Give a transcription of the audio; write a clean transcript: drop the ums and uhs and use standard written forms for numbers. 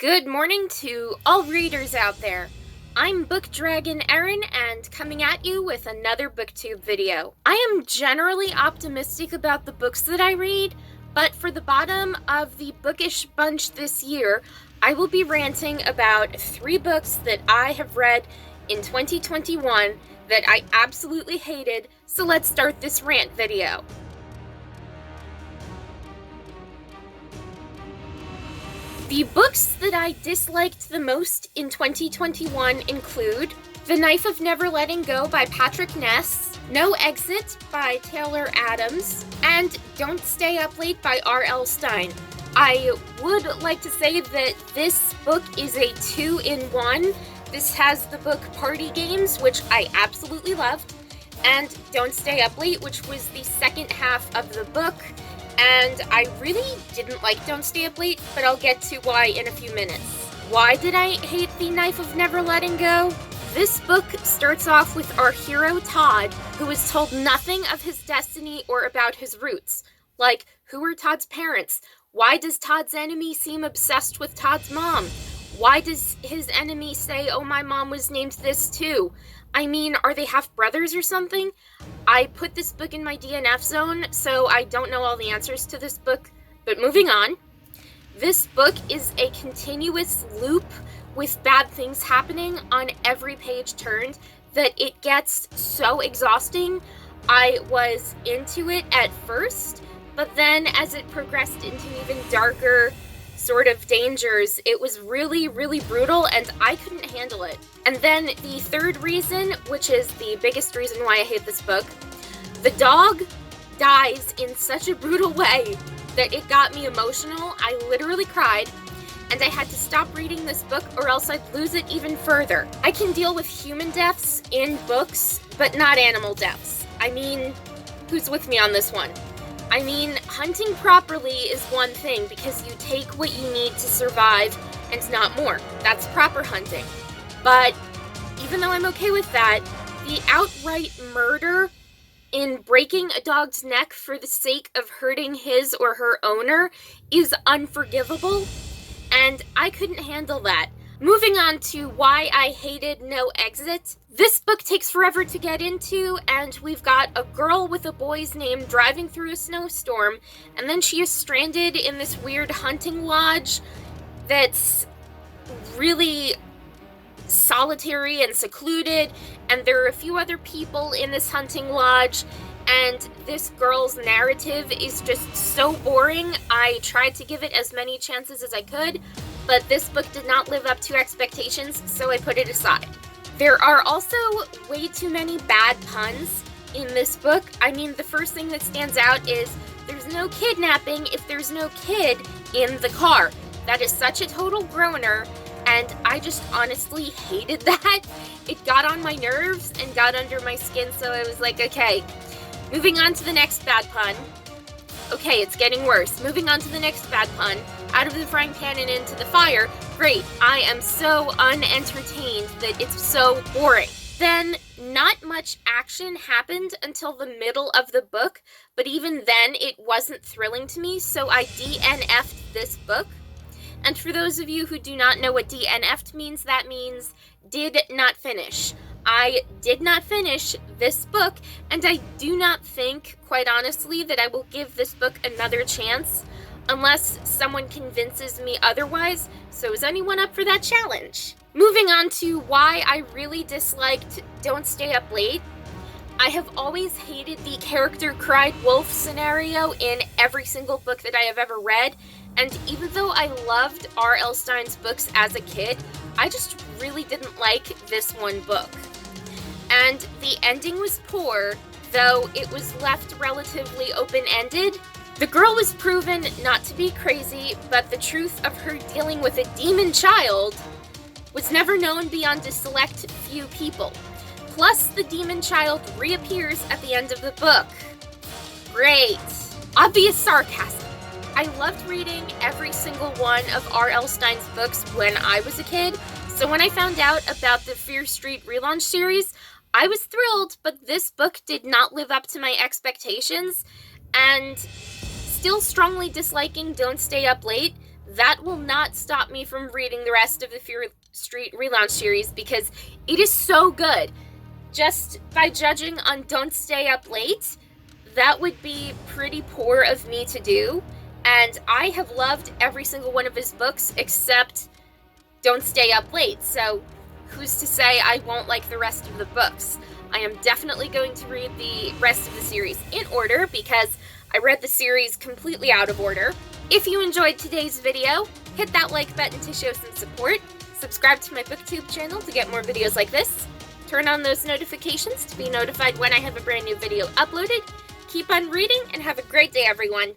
Good morning to all readers out there. I'm Book Dragon Erin and coming at you with another booktube video. I am generally optimistic about the books that I read, but for the bottom of the Bookish bunch this year, I will be ranting about 3 books that I have read in 2021 that I absolutely hated, so let's start this rant video. The books that I disliked the most in 2021 include The Knife of Never Letting Go by Patrick Ness, No Exit by Taylor Adams, and Don't Stay Up Late by R.L. Stine. I would like to say that this book is a 2-in-1. This has the book Party Games, which I absolutely loved, and Don't Stay Up Late, which was the second half of the book. And I really didn't like Don't Stay Up Late, but I'll get to why in a few minutes. Why did I hate The Knife of Never Letting Go? This book starts off with our hero Todd, who is told nothing of his destiny or about his roots. Like, who are Todd's parents? Why does Todd's enemy seem obsessed with Todd's mom? Why does his enemy say, oh, my mom was named this too? I mean, are they half brothers or something? I put this book in my DNF zone, so I don't know all the answers to this book. But moving on. This book is a continuous loop with bad things happening on every page turned that it gets so exhausting. I was into it at first, but then as it progressed into even darker sort of dangers, it was really, really brutal and I couldn't handle it. And then the third reason, which is the biggest reason why I hate this book, the dog dies in such a brutal way that it got me emotional. I literally cried and I had to stop reading this book or else I'd lose it even further. I can deal with human deaths in books, but not animal deaths. I mean, who's with me on this one? I mean, hunting properly is one thing because you take what you need to survive and not more. That's proper hunting. But even though I'm okay with that, the outright murder in breaking a dog's neck for the sake of hurting his or her owner is unforgivable, and I couldn't handle that. Moving on to why I hated No Exit. This book takes forever to get into, and we've got a girl with a boy's name driving through a snowstorm, and then she is stranded in this weird hunting lodge that's really solitary and secluded, and there are a few other people in this hunting lodge, and this girl's narrative is just so boring. I tried to give it as many chances as I could, but this book did not live up to expectations, so I put it aside. There are also way too many bad puns in this book. I mean, the first thing that stands out is there's no kidnapping if there's no kid in the car. That is such a total groaner, and I just honestly hated that. It got on my nerves and got under my skin, so I was like, okay. Moving on to the next bad pun. Okay, it's getting worse. Moving on to the next bad pun. Out of the frying pan and into the fire. Great, I am so unentertained that it's so boring. Then, not much action happened until the middle of the book, but even then it wasn't thrilling to me, so I DNF'd this book. And for those of you who do not know what DNF'd means, that means did not finish. I did not finish this book, and I do not think, quite honestly, that I will give this book another chance unless someone convinces me otherwise. So is anyone up for that challenge? Moving on to why I really disliked Don't Stay Up Late. I have always hated the character cried wolf scenario in every single book that I have ever read, and even though I loved R.L. Stine's books as a kid, I just really didn't like this one book. And the ending was poor, though it was left relatively open-ended. The girl was proven not to be crazy, but the truth of her dealing with a demon child was never known beyond a select few people. Plus, the demon child reappears at the end of the book. Great. Obvious sarcasm. I loved reading every single one of R.L. Stine's books when I was a kid, so when I found out about the Fear Street relaunch series, I was thrilled, but this book did not live up to my expectations, and still strongly disliking Don't Stay Up Late, that will not stop me from reading the rest of the Fear Street relaunch series because it is so good. Just by judging on Don't Stay Up Late, that would be pretty poor of me to do. And I have loved every single one of his books except Don't Stay Up Late. So who's to say I won't like the rest of the books? I am definitely going to read the rest of the series in order because I read the series completely out of order. If you enjoyed today's video, hit that like button to show some support. Subscribe to my BookTube channel to get more videos like this. Turn on those notifications to be notified when I have a brand new video uploaded. Keep on reading and have a great day, everyone.